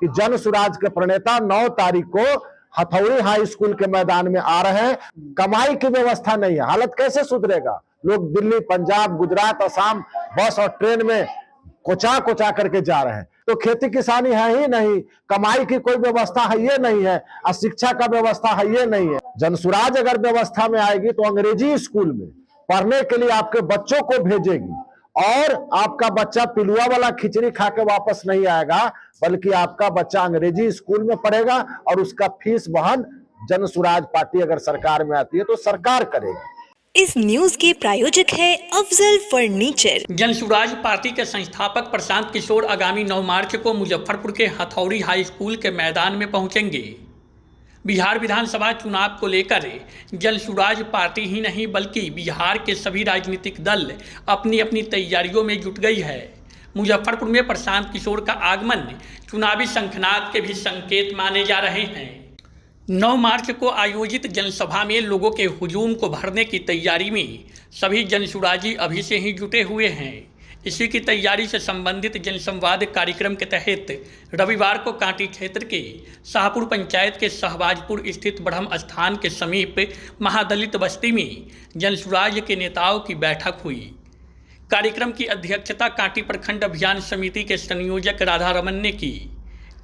कि जन सुराज के प्रणेता 9 तारीख को हथौड़ी हाई स्कूल के मैदान में आ रहे हैं। कमाई की व्यवस्था नहीं है, हालत कैसे सुधरेगा? लोग दिल्ली, पंजाब, गुजरात, असम बस और ट्रेन में कोचा कोचा करके जा रहे हैं। तो खेती किसानी है ही नहीं, कमाई की कोई व्यवस्था है ये नहीं है, और शिक्षा का व्यवस्था है ये नहीं है। जनसुराज अगर व्यवस्था में आएगी तो अंग्रेजी स्कूल में पढ़ने के लिए आपके बच्चों को भेजेगी, और आपका बच्चा पिलुआ वाला खिचड़ी खा के वापस नहीं आएगा, बल्कि आपका बच्चा अंग्रेजी स्कूल में पढ़ेगा, और उसका फीस वहन जनसुराज पार्टी अगर सरकार में आती है तो सरकार करेगी। इस न्यूज के प्रायोजक है अफजल फर्नीचर। जनसुराज पार्टी के संस्थापक प्रशांत किशोर आगामी 9 मार्च को मुजफ्फरपुर के हथौड़ी हाई स्कूल के मैदान में पहुंचेंगे। बिहार विधानसभा चुनाव को लेकर जनसुराज पार्टी ही नहीं बल्कि बिहार के सभी राजनीतिक दल अपनी अपनी तैयारियों में जुट गई है। मुजफ्फरपुर में प्रशांत किशोर का आगमन चुनावी शंखनाद के भी संकेत माने जा रहे हैं। 9 मार्च को आयोजित जनसभा में लोगों के हुजूम को भरने की तैयारी में सभी जनसुराजी अभी से ही जुटे हुए हैं। इसी की तैयारी से संबंधित जनसंवाद कार्यक्रम के तहत रविवार को कांटी क्षेत्र के शाहपुर पंचायत के शहबाजपुर स्थित ब्रह्म स्थान के समीप महादलित बस्ती में जनसुराज के नेताओं की बैठक हुई। कार्यक्रम की अध्यक्षता कांटी प्रखंड अभियान समिति के संयोजक राधा रमन ने की।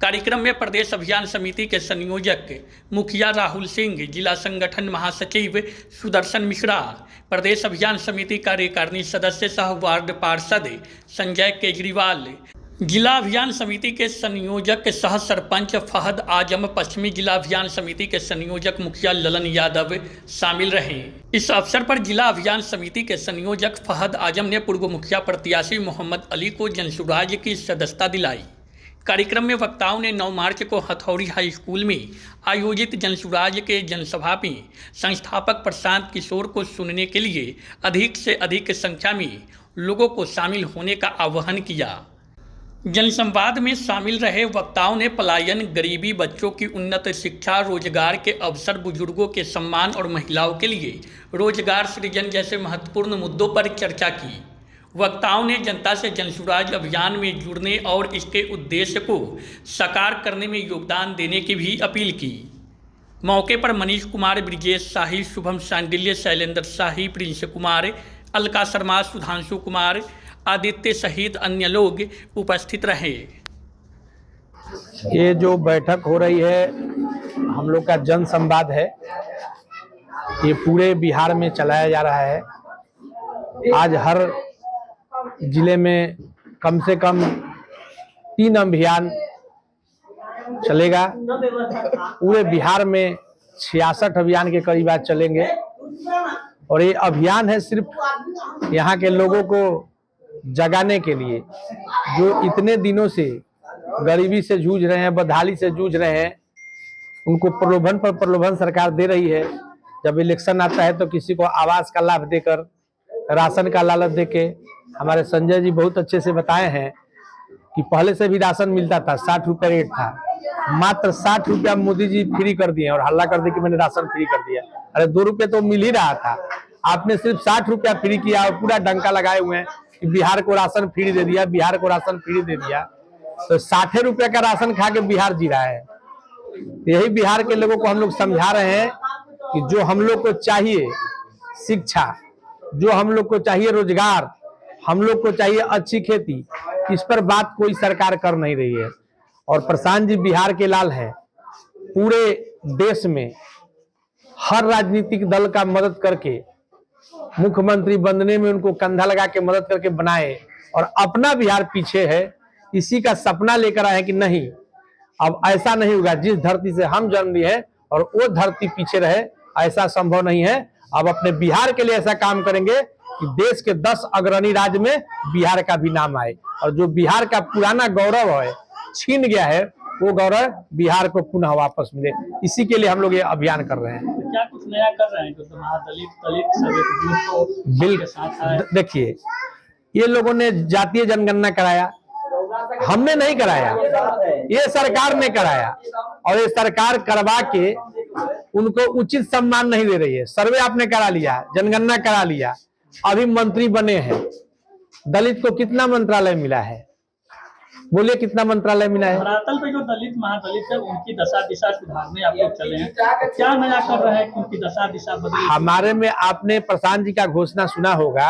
कार्यक्रम में प्रदेश अभियान समिति के संयोजक मुखिया राहुल सिंह, जिला संगठन महासचिव सुदर्शन मिश्रा, प्रदेश अभियान समिति कार्यकारिणी सदस्य सह वार्ड पार्षद संजय केजरीवाल, जिला अभियान समिति के संयोजक सह सरपंच फहद आजम, पश्चिमी जिला अभियान समिति के संयोजक मुखिया ललन यादव शामिल रहे। इस अवसर पर जिला अभियान समिति के संयोजक फहद आजम ने पूर्व मुखिया प्रत्याशी मोहम्मद अली को जनसुराज की सदस्यता दिलाई। कार्यक्रम में वक्ताओं ने 9 मार्च को हथौड़ी हाई स्कूल में आयोजित जनसुराज के जनसभा में संस्थापक प्रशांत किशोर को सुनने के लिए अधिक से अधिक संख्या में लोगों को शामिल होने का आह्वान किया। जनसंवाद में शामिल रहे वक्ताओं ने पलायन, गरीबी, बच्चों की उन्नत शिक्षा, रोजगार के अवसर, बुजुर्गों के सम्मान और महिलाओं के लिए रोजगार सृजन जैसे महत्वपूर्ण मुद्दों पर चर्चा की। वक्ताओं ने जनता से जनसुराज अभियान में जुड़ने और इसके उद्देश्य को साकार करने में योगदान देने की भी अपील की। मौके पर मनीष कुमार, ब्रिजेश शाही, शुभम सांडिल्य, शैलेंद्र शाही, प्रिंस कुमार, अलका शर्मा, सुधांशु कुमार, आदित्य सहित अन्य लोग उपस्थित रहे। ये जो बैठक हो रही है हम लोग का जन संवाद है, ये पूरे बिहार में चलाया जा रहा है। आज हर जिले में कम से कम 3 अभियान चलेगा। पूरे बिहार में 66 अभियान के करीब आज चलेंगे, और ये अभियान है सिर्फ यहाँ के लोगों को जगाने के लिए, जो इतने दिनों से गरीबी से जूझ रहे हैं, बदहाली से जूझ रहे हैं। उनको प्रलोभन पर प्रलोभन सरकार दे रही है। जब इलेक्शन आता है तो किसी को आवास का लाभ देकर, राशन का लालच देके, हमारे संजय जी बहुत अच्छे से बताए हैं कि पहले से भी राशन मिलता था, 60 रुपया रेट था, मात्र 60 रुपया मोदी जी फ्री कर दिए और हल्ला कर दिए कि मैंने राशन फ्री कर दिया। अरे 2 रुपये तो मिल ही रहा था, आपने सिर्फ 60 रुपया फ्री किया और पूरा डंका लगाए हुए हैं कि बिहार को राशन फ्री दे दिया, बिहार को राशन फ्री दे दिया। तो 60 रुपया का राशन खा के बिहार जी रहा है। यही बिहार के लोगों को हम लोग समझा रहे हैं कि जो हम लोग को चाहिए शिक्षा, जो हम लोग को चाहिए रोजगार, हम लोग को चाहिए अच्छी खेती, इस पर बात कोई सरकार कर नहीं रही है। और प्रशांत जी बिहार के लाल हैं। पूरे देश में हर राजनीतिक दल का मदद करके, मुख्यमंत्री बनने में उनको कंधा लगा के मदद करके बनाए, और अपना बिहार पीछे है। इसी का सपना लेकर आए कि नहीं, अब ऐसा नहीं होगा, जिस धरती से हम जन्म लिए हैं और वो धरती पीछे रहे, ऐसा संभव नहीं है। अब अपने बिहार के लिए ऐसा काम करेंगे कि देश के 10 अग्रणी राज्य में बिहार का भी नाम आए, और जो बिहार का पुराना गौरव है, छीन गया है, वो गौरव बिहार को पुनः वापस मिले। इसी के लिए हम लोग ये अभियान कर रहे हैं। क्या कुछ नया कर रहे हैं जो दलित सब बिल्कुल। देखिए, ये लोगों ने जातीय जनगणना कराया, हमने नहीं कराया, ये सरकार ने कराया, और ये सरकार करवा के उनको उचित सम्मान नहीं दे रही है। सर्वे आपने करा लिया, जनगणना करा लिया, अभी मंत्री बने हैं, दलित को कितना मंत्रालय मिला है? बोलिए कितना मंत्रालय मिला है? धरातल पे जो दलित महादलित है उनकी दशा दिशा सुधारने आप लोग चले हैं, क्या नया कर रहे हैं कि उनकी दशा दिशा बदली? हमारे में आपने प्रशांत जी का घोषणा सुना होगा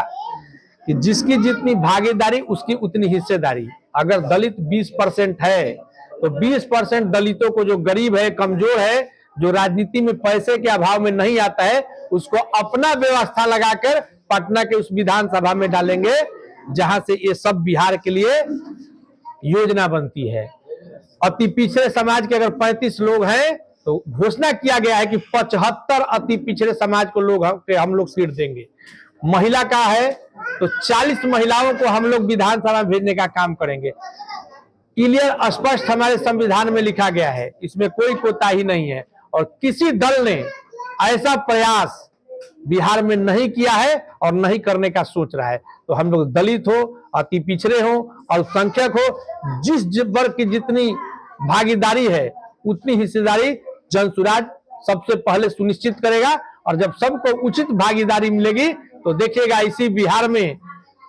कि जिसकी जितनी भागीदारी उसकी उतनी हिस्सेदारी। अगर दलित 20% है तो 20% दलितों को, जो गरीब है, कमजोर है, जो राजनीति में पैसे के अभाव में नहीं आता है, उसको अपना व्यवस्था लगाकर पटना के उस विधानसभा में डालेंगे जहां से ये सब बिहार के लिए योजना बनती है। अति पिछड़े समाज के अगर 35 लोग हैं तो घोषणा किया गया है कि 75 अति पिछड़े समाज को हम लोग सीट देंगे। महिला का है तो 40 महिलाओं को हम लोग विधानसभा भेजने का काम करेंगे। क्लियर स्पष्ट हमारे संविधान में लिखा गया है, इसमें कोई कोताही नहीं है और किसी दल ने ऐसा प्रयास बिहार में नहीं किया है और नहीं करने का सोच रहा है। तो हम लोग दलित हो, अति पिछड़े हो, अल्पसंख्यक हो, जिस वर्ग की जितनी भागीदारी है उतनी हिस्सेदारी जनसुराज सबसे पहले सुनिश्चित करेगा। और जब सबको उचित भागीदारी मिलेगी तो देखिएगा इसी बिहार में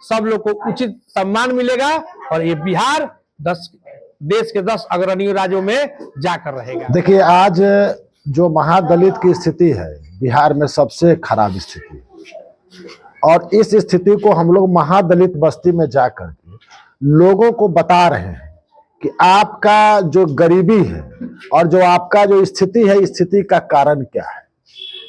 सब लोग को उचित सम्मान मिलेगा और ये बिहार देश के 10 अग्रणी राज्यों में जाकर रहेगा। देखिए, आज जो महादलित की स्थिति है बिहार में सबसे खराब स्थिति है और इस स्थिति को हम लोग महादलित बस्ती में जाकर के लोगों को बता रहे हैं कि आपका जो गरीबी है और जो आपका जो स्थिति है, स्थिति का कारण क्या है।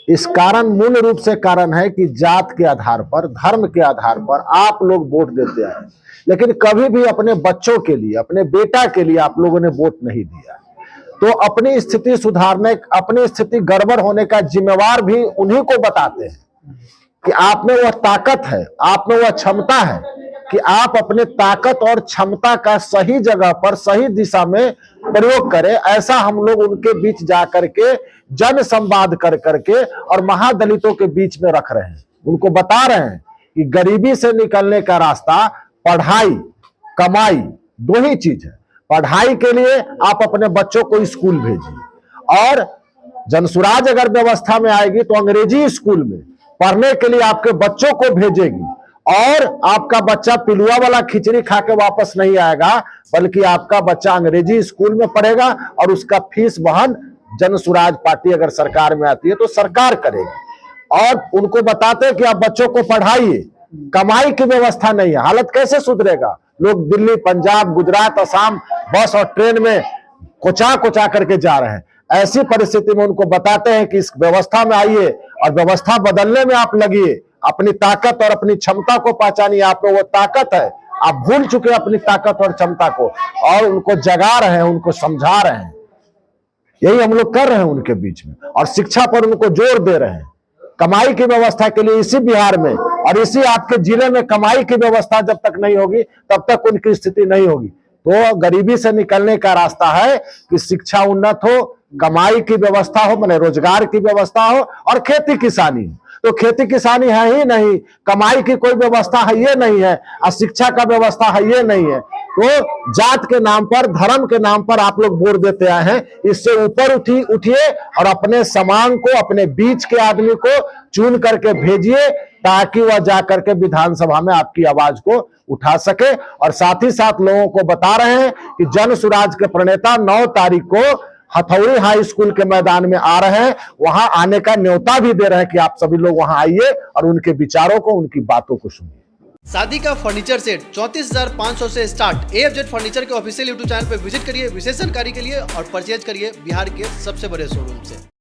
इस कारण मूल रूप से कारण है कि जात के आधार पर, धर्म के आधार पर आप लोग वोट देते हैं, लेकिन कभी भी अपने बच्चों के लिए, अपने बेटा के लिए आप लोगों ने वोट नहीं दिया। तो अपनी स्थिति सुधारने, अपनी स्थिति गड़बड़ होने का जिम्मेवार भी उन्हीं को बताते हैं कि आप में वह ताकत है, आप में वह क्षमता है कि आप अपने ताकत और क्षमता का सही जगह पर, सही दिशा में प्रयोग करें। ऐसा हम लोग उनके बीच जाकर के जन संवाद कर करके और महादलितों के बीच में रख रहे हैं। उनको बता रहे हैं कि गरीबी से निकलने का रास्ता पढ़ाई, कमाई, दो ही चीज है। पढ़ाई के लिए आप अपने बच्चों को स्कूल भेजिए और जनसुराज अगर व्यवस्था में आएगी तो अंग्रेजी स्कूल में पढ़ने के लिए आपके बच्चों को भेजेगी और आपका बच्चा पिलुआ वाला खिचड़ी खा के वापस नहीं आएगा, बल्कि आपका बच्चा अंग्रेजी स्कूल में पढ़ेगा और उसका फीस वहन जनसुराज पार्टी अगर सरकार में आती है तो सरकार करेगी। और उनको बताते हैं कि आप बच्चों को पढ़ाइए, कमाई की व्यवस्था नहीं है। हालत कैसे सुधरेगा? लोग दिल्ली, पंजाब, गुजरात, असम बस और ट्रेन में कोचा करके जा रहे हैं। ऐसी परिस्थिति में उनको बताते हैं कि इस व्यवस्था में आइए और व्यवस्था बदलने में आप लगिए, अपनी ताकत और अपनी क्षमता को पहचानिए। आप में वो ताकत है, आप भूल चुके अपनी ताकत और क्षमता को, और उनको जगा रहे हैं, उनको समझा रहे हैं। यही हम लोग कर रहे हैं उनके बीच में और शिक्षा पर उनको जोर दे रहे हैं। कमाई की व्यवस्था के लिए इसी बिहार में और इसी आपके जिले में कमाई की व्यवस्था जब तक नहीं होगी तब तक उनकी स्थिति नहीं होगी। तो गरीबी से निकलने का रास्ता है कि शिक्षा उन्नत हो, कमाई की व्यवस्था हो, माने रोजगार की व्यवस्था हो और खेती किसानी हो। तो खेती किसानी है ही नहीं, कमाई की कोई व्यवस्था है ये नहीं है और शिक्षा का व्यवस्था है ये नहीं है। तो जात के नाम पर, धर्म के नाम पर आप लोग वोट देते आए हैं। इससे ऊपर उठिए और अपने समाज को, अपने बीच के आदमी को चुन करके भेजिए ताकि वह जाकर के विधानसभा में आपकी आवाज को उठा सके। और साथ ही साथ लोगों को बता रहे हैं कि जनसुराज के प्रणेता 9 तारीख को हथौड़ी हाई स्कूल के मैदान में आ रहे हैं। वहां आने का न्योता भी दे रहे हैं कि आप सभी लोग वहां आइए और उनके विचारों को, उनकी बातों को सुनिए। शादी का फर्नीचर सेट 34,500 से स्टार्ट। AFZ फर्नीचर के ऑफिशियल YouTube चैनल पर विजिट करिए विशेष जानकारी के लिए और परचेज करिए बिहार के सबसे बड़े शोरूम से।